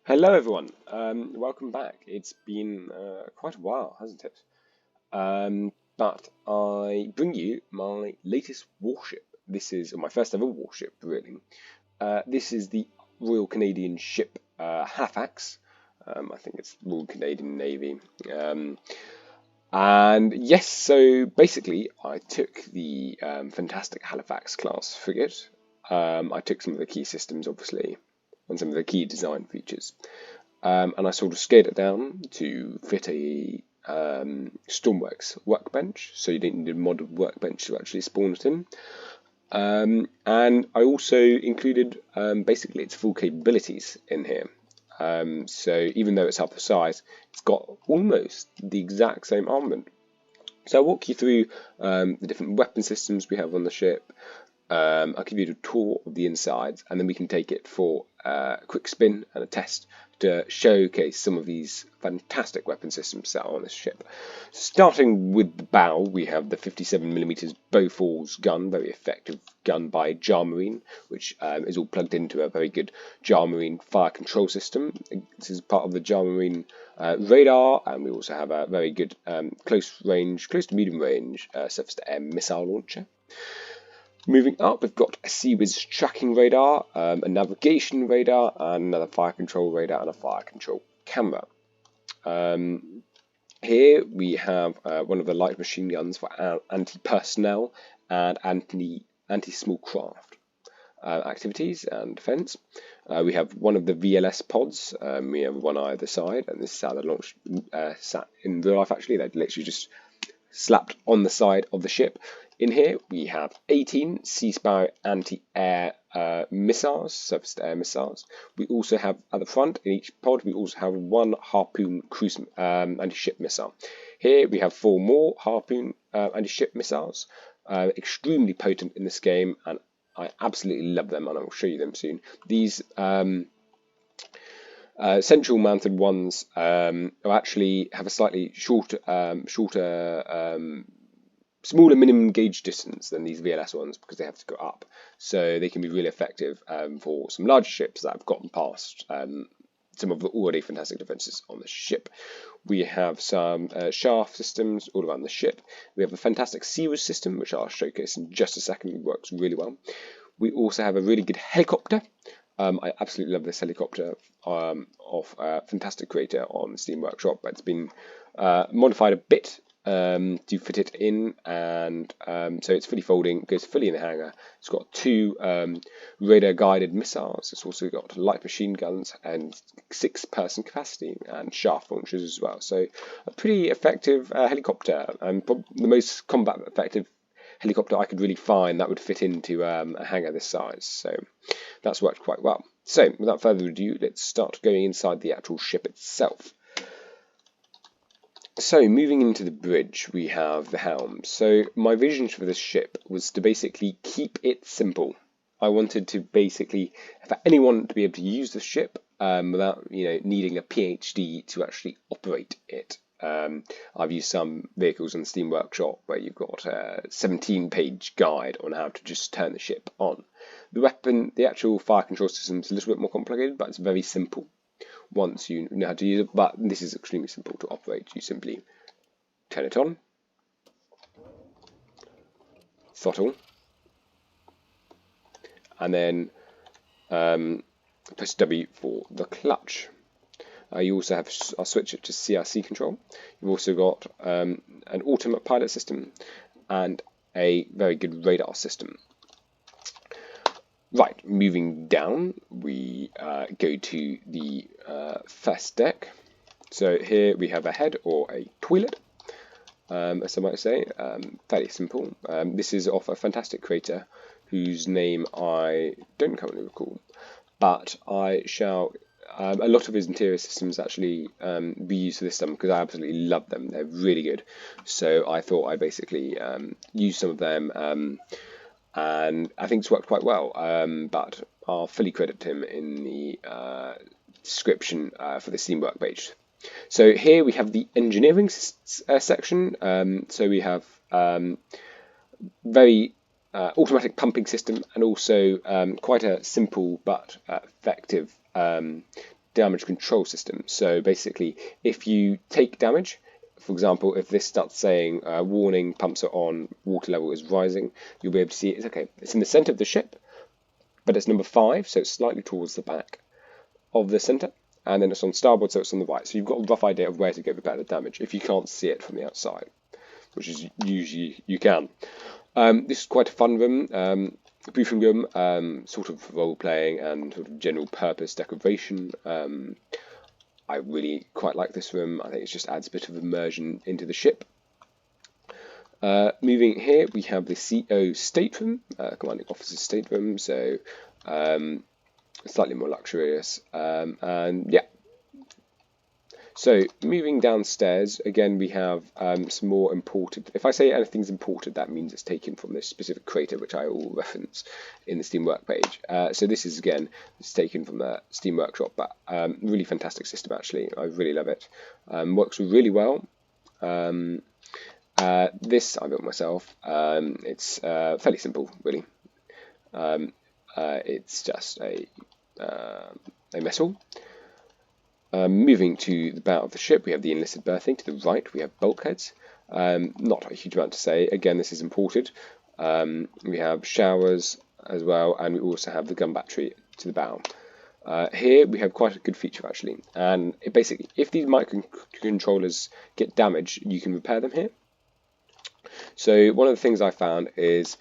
Hello everyone, welcome back. It's been quite a while, hasn't it? But I bring you my latest warship. This is my first ever warship, really. This is the Royal Canadian ship Halifax. I think it's Royal Canadian Navy. And yes, so basically I took the fantastic Halifax-class frigate. I took some of the key systems, obviously, and some of the key design features. And I sort of scaled it down to fit a Stormworks workbench, so you didn't need a modded workbench to actually spawn it in. And I also included basically its full capabilities in here. So even though it's half the size, it's got almost the exact same armament. So I'll walk you through the different weapon systems we have on the ship. I'll give you a tour of the insides, and then we can take it for a quick spin and a test to showcase some of these fantastic weapon systems that are on this ship. Starting with the bow, we have the 57mm Bofors gun, very effective gun by Jarmarine, which is all plugged into a very good Jarmarine fire control system. This is part of the Jarmarine radar, and we also have a very good close to medium range surface-to-air missile launcher. Moving up, we've got a Seawiz tracking radar, a navigation radar, and another fire control radar, and a fire control camera. Here we have one of the light machine guns for anti-personnel and anti-small craft activities and defence. We have one of the VLS pods. We have one on either side, and this is how they're launched sat in real life. Actually, they're literally just slapped on the side of the ship. In here we have 18 Sea Sparrow anti-air missiles, surface-to-air missiles. We also have at the front in each pod we also have one Harpoon cruise anti-ship missile. Here we have 4 more Harpoon anti-ship missiles, extremely potent in this game, and I absolutely love them, and I will show you them soon. These central mounted ones actually have a slightly smaller minimum gauge distance than these VLS ones because they have to go up. So they can be really effective for some larger ships that have gotten past some of the already fantastic defences on the ship. We have some shaft systems all around the ship. We have a fantastic Seawiz system, which I'll showcase in just a second. It works really well. We also have a really good helicopter. I absolutely love this helicopter of fantastic creator on Steam Workshop, but it's been modified a bit to fit it in, and so it's fully folding, goes fully in the hangar. It's got 2 radar guided missiles. It's also got light machine guns and 6-person capacity and shaft launchers as well. So a pretty effective helicopter, and the most combat effective helicopter I could really find that would fit into a hangar this size. So that's worked quite well. So without further ado, let's start going inside the actual ship itself. So moving into the bridge, we have the helm. So my vision for this ship was to basically keep it simple. I wanted to basically, for anyone to be able to use the ship without needing a PhD to actually operate it. I've used some vehicles on Steam Workshop where you've got a 17-page guide on how to just turn the ship on. The actual fire control system is a little bit more complicated, but it's very simple once you know how to use it. But this is extremely simple to operate. You simply turn it on, throttle, and then press W for the clutch. You also have, I'll switch it to CRC control. You've also got an ultimate pilot system and a very good radar system. Right, moving down, we go to the first deck. So here we have a head or a toilet, as some might say. Fairly simple. This is of a fantastic creator whose name I don't currently recall, but I shall. A lot of his interior systems actually be used for this time because I absolutely love them. They're really good. So I thought I'd basically use some of them, and I think it's worked quite well. But I'll fully credit him in the description for the Steam workbench. So here we have the engineering section. So we have very automatic pumping system, and also quite a simple but effective damage control system. So basically, if you take damage, for example, if this starts saying warning, pumps are on, water level is rising, you'll be able to see it's okay. It's in the center of the ship, but it's number 5, so it's slightly towards the back of the center, and then it's on starboard, so it's on the right. So you've got a rough idea of where to go repair the damage if you can't see it from the outside, which is usually you can. This is quite a fun room, briefing room, sort of role playing and sort of general purpose decoration. I really quite like this room. I think it just adds a bit of immersion into the ship. Moving here, we have the CO stateroom, commanding officer's stateroom, so slightly more luxurious, and yeah. So moving downstairs, again we have some more imported. If I say anything's imported, that means it's taken from this specific crater, which I will reference in the Steam Work page. So this is again, it's taken from the Steam Workshop, but really fantastic system actually. I really love it. Works really well. This I built myself. It's fairly simple, really. It's just a mess hall. Moving to the bow of the ship, we have the enlisted berthing. To the right, we have bulkheads. Not a huge amount to say. Again, this is imported. We have showers as well, and we also have the gun battery to the bow. Here we have quite a good feature actually, and basically, if these microcontrollers get damaged, you can repair them here. So one of the things I found is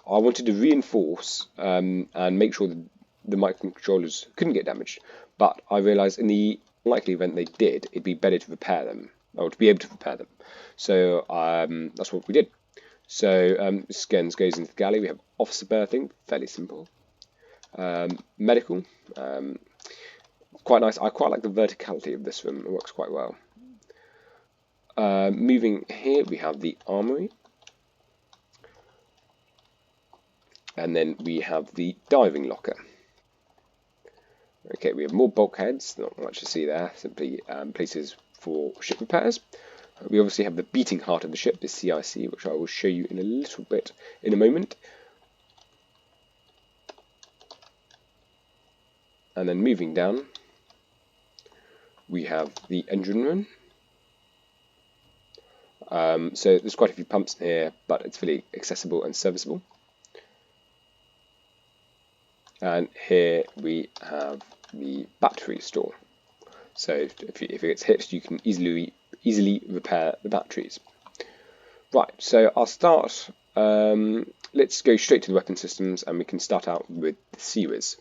I wanted to reinforce and make sure that the microcontrollers couldn't get damaged, but I realised in the likely event they did, it'd be better to repair them, or to be able to repair them. So that's what we did. So this again goes into the galley. We have officer berthing, fairly simple. Medical, quite nice. I quite like the verticality of this room. It works quite well. Moving here, we have the armory. And then we have the diving locker. Okay, we have more bulkheads, not much to see there, simply places for ship repairs. We obviously have the beating heart of the ship, the CIC, which I will show you in a little bit in a moment. And then moving down, we have the engine room. So there's quite a few pumps in here, but it's really accessible and serviceable. And here we have the battery store. So if it gets hit, you can easily repair the batteries. Right, so I'll start. Let's go straight to the weapon systems, and we can start out with the Seawers.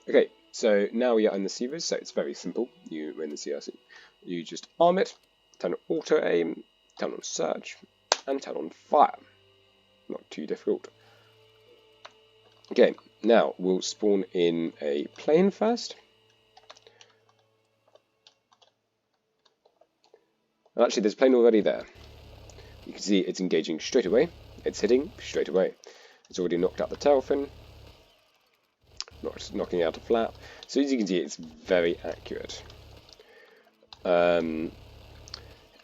Okay, so now we are in the Seawers, so it's very simple. You're in the CRC. You just arm it, turn on auto aim, turn on search, and turn on fire. Not too difficult. Okay, now we'll spawn in a plane first. And actually, there's a plane already there. You can see it's engaging straight away. It's hitting straight away. It's already knocked out the tail fin, knocking out a flap. So as you can see, it's very accurate.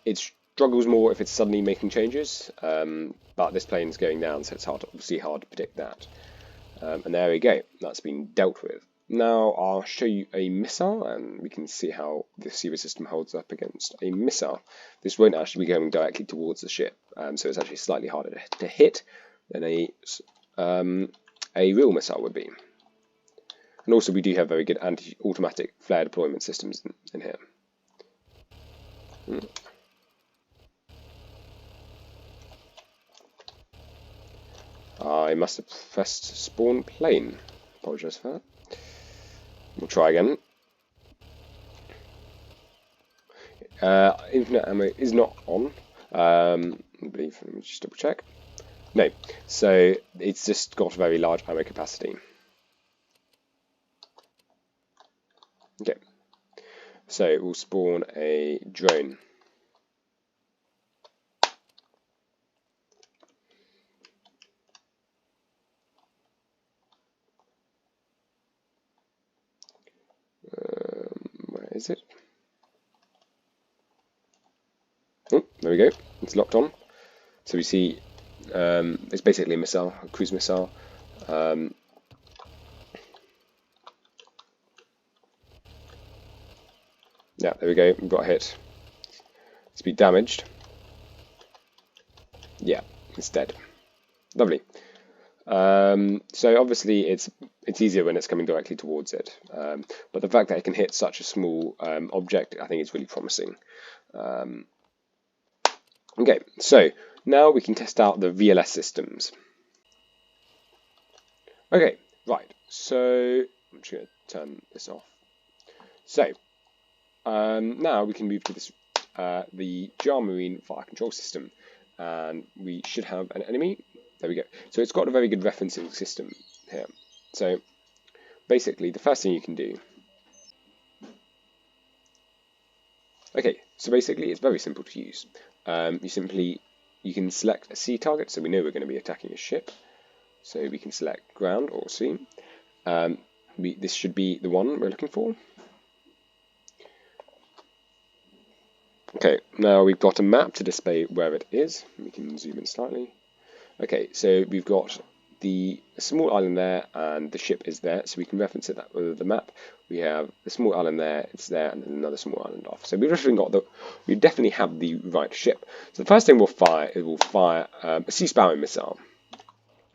It struggles more if it's suddenly making changes, but this plane's going down, so it's obviously hard to predict that. And there we go, that's been dealt with. Now I'll show you a missile, and we can see how the Seaver system holds up against a missile. This won't actually be going directly towards the ship, so it's actually slightly harder to hit than a real missile would be. And also we do have very good anti-automatic flare deployment systems in here. I must have pressed spawn plane. Apologise for that. We'll try again. Infinite ammo is not on. I believe. Let me just double check. No, so it's just got a very large ammo capacity. Okay, so we'll spawn a drone. Where is it? Oh, there we go. It's locked on. So we see it's basically a missile, a cruise missile. Yeah, there we go. We've got a hit. It's been damaged. Yeah, it's dead. Lovely. So obviously it's easier when it's coming directly towards it, but the fact that it can hit such a small object, I think is really promising. Okay, so now we can test out the VLS systems. Okay, right, so I'm just going to turn this off. So now we can move to this the JAR Marine fire control system, and we should have an enemy. There we go. So it's got a very good referencing system here. So basically, the first thing you can do. Okay, so basically, it's very simple to use. You can select a sea target, so we know we're going to be attacking a ship. So we can select ground or sea. This should be the one we're looking for. Okay, now we've got a map to display where it is. We can zoom in slightly. Okay, so we've got the small island there, and the ship is there, so we can reference it with the map. We have the small island there, it's there, and then another small island off. So we've we definitely have the right ship. So the first thing we'll fire is a sea sparrow missile.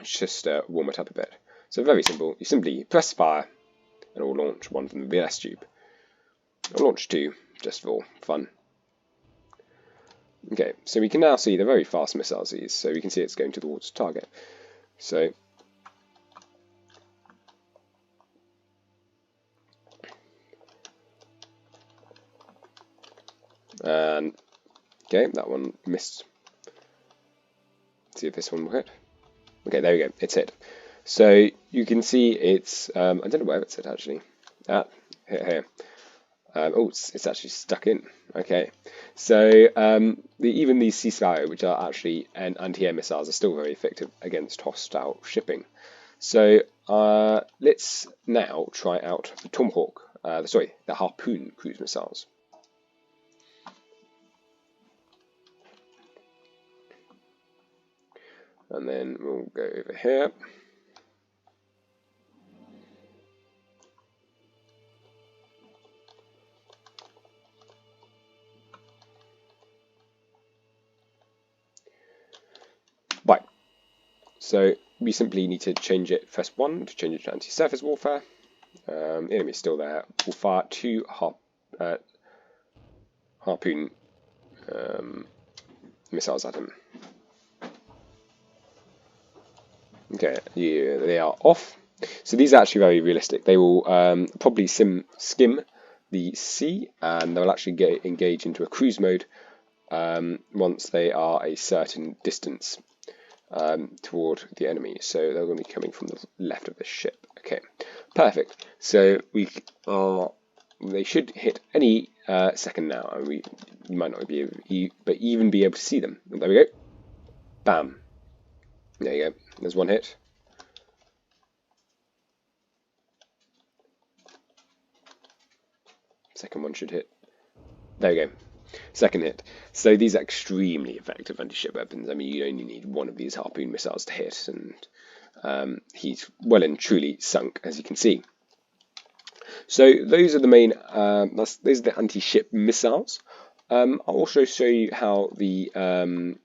Just warm it up a bit. So very simple. You simply press fire, and it will launch one from the VLS tube. I'll launch two just for fun. Okay, so we can now see they're very fast missiles, these, so we can see it's going towards target. So, and okay, that one missed. Let's see if this one will hit. Okay, there we go, it's hit. So you can see it's, I don't know where it's hit actually. Here. Oh, it's actually stuck in. Okay, so even these Sea Sparrow, which are actually anti-air missiles, are still very effective against hostile shipping. So let's now try out the Tomahawk, the Harpoon cruise missiles. And then we'll go over here. Right, so we simply need to change it, press 1 to change it to anti-surface warfare. The enemy's still there. We'll fire two Harpoon missiles at him. Okay, yeah, they are off. So these are actually very realistic. They will probably skim the sea, and they'll actually engage into a cruise mode once they are a certain distance toward the enemy. So they're going to be coming from the left of the ship. Okay, perfect. So they should hit any second now, and we might not be even be able to see them. There we go. Bam. There you go. There's one hit. Second one should hit. There we go. Second hit. So these are extremely effective anti-ship weapons. I mean, you only need one of these Harpoon missiles to hit, and he's well and truly sunk, as you can see. So those are the main. Those are the anti-ship missiles. I'll also show you how the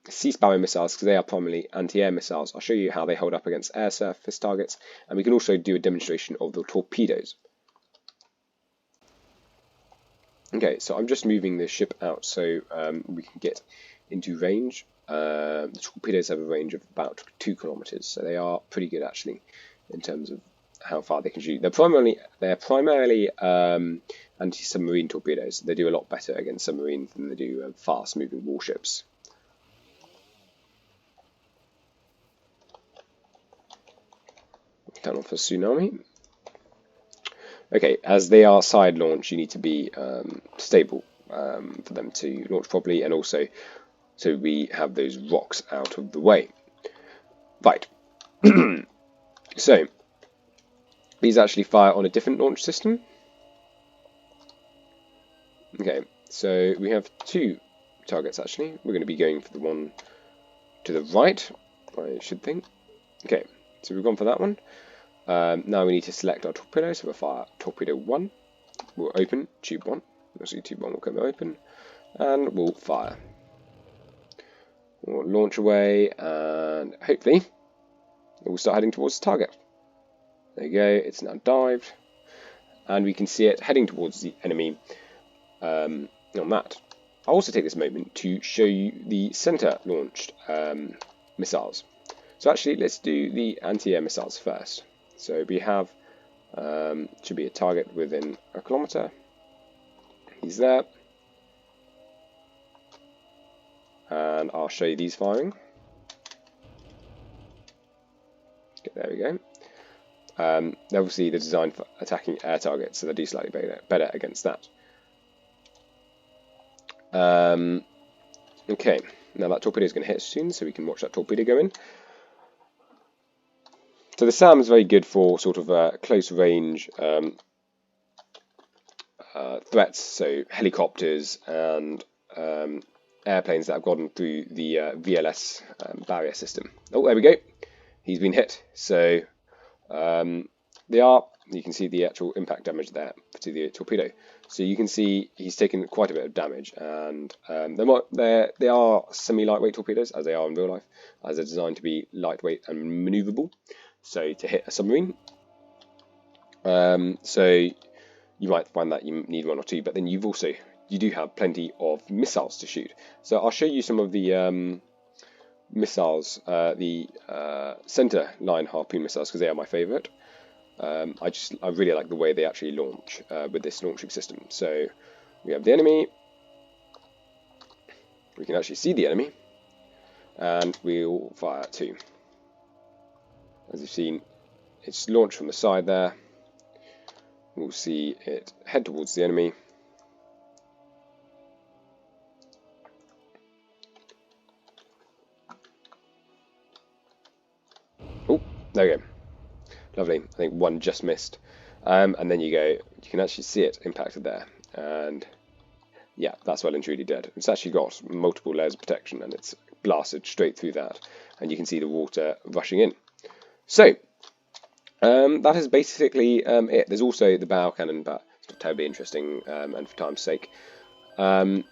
Sea Sparrow missiles, because they are primarily anti-air missiles, I'll show you how they hold up against air surface targets, and we can also do a demonstration of the torpedoes. Okay, so I'm just moving the ship out so we can get into range. The torpedoes have a range of about 2 kilometers, so they are pretty good actually in terms of how far they can shoot. They're primarily anti-submarine torpedoes. They do a lot better against submarines than they do fast-moving warships. Turn off a tsunami. Okay, as they are side launch, you need to be stable for them to launch properly, and also so we have those rocks out of the way. Right. So these actually fire on a different launch system. Okay, so we have 2 targets actually. We're going to be going for the one to the right, I should think. Okay, so we've gone for that one. Now we need to select our torpedo, so we'll fire torpedo 1. We'll open tube 1. Obviously, tube 1 will come open, and we'll fire. We'll launch away, and hopefully we'll start heading towards the target. There you go, it's now dived, and we can see it heading towards the enemy on that. I'll also take this moment to show you the center-launched missiles. So actually, let's do the anti-air missiles first. So we have, should be a target within a kilometre. He's there. And I'll show you these firing. Okay, there we go. Obviously, they're designed for attacking air targets, so they do slightly better against that. Okay, now that torpedo is going to hit soon, so we can watch that torpedo go in. So the SAM is very good for sort of close range threats, so helicopters and airplanes that have gone through the VLS barrier system. Oh, there we go. He's been hit. So you can see the actual impact damage there to the torpedo. So you can see he's taken quite a bit of damage, and they are semi-lightweight torpedoes, as they are in real life, as they're designed to be lightweight and manoeuvrable. So to hit a submarine, so you might find that you need one or two, but then you do have plenty of missiles to shoot. So I'll show you some of the missiles, the center line harpoon missiles, because they are my favourite. I really like the way they actually launch with this launching system. So we have the enemy. We can actually see the enemy, and we'll fire too. As you've seen, it's launched from the side there. We'll see it head towards the enemy. Oh, there we go. Lovely. I think one just missed. And then you can actually see it impacted there. And yeah, that's well and truly dead. It's actually got multiple layers of protection, and it's blasted straight through that. And you can see the water rushing in. So, that is basically it. There's also the bow cannon, but it's not terribly interesting, and for time's sake. So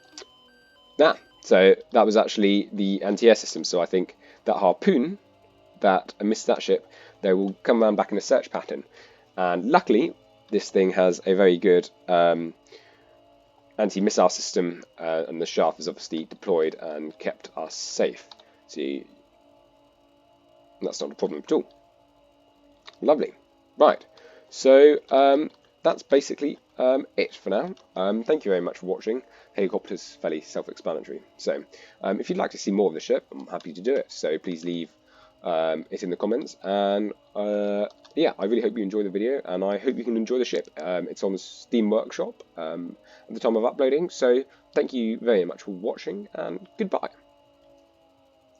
that was actually the anti-air system. So I think that harpoon that missed that ship, they will come around back in a search pattern. And luckily, this thing has a very good anti-missile system, and the shaft is obviously deployed and kept us safe. So that's not a problem at all. Lovely. Right. So that's basically it for now. Thank you very much for watching. Helicopter's fairly self-explanatory. So if you'd like to see more of the ship, I'm happy to do it. So please leave it in the comments. And yeah, I really hope you enjoy the video, and I hope you can enjoy the ship. It's on the Steam Workshop at the time of uploading. So thank you very much for watching, and goodbye.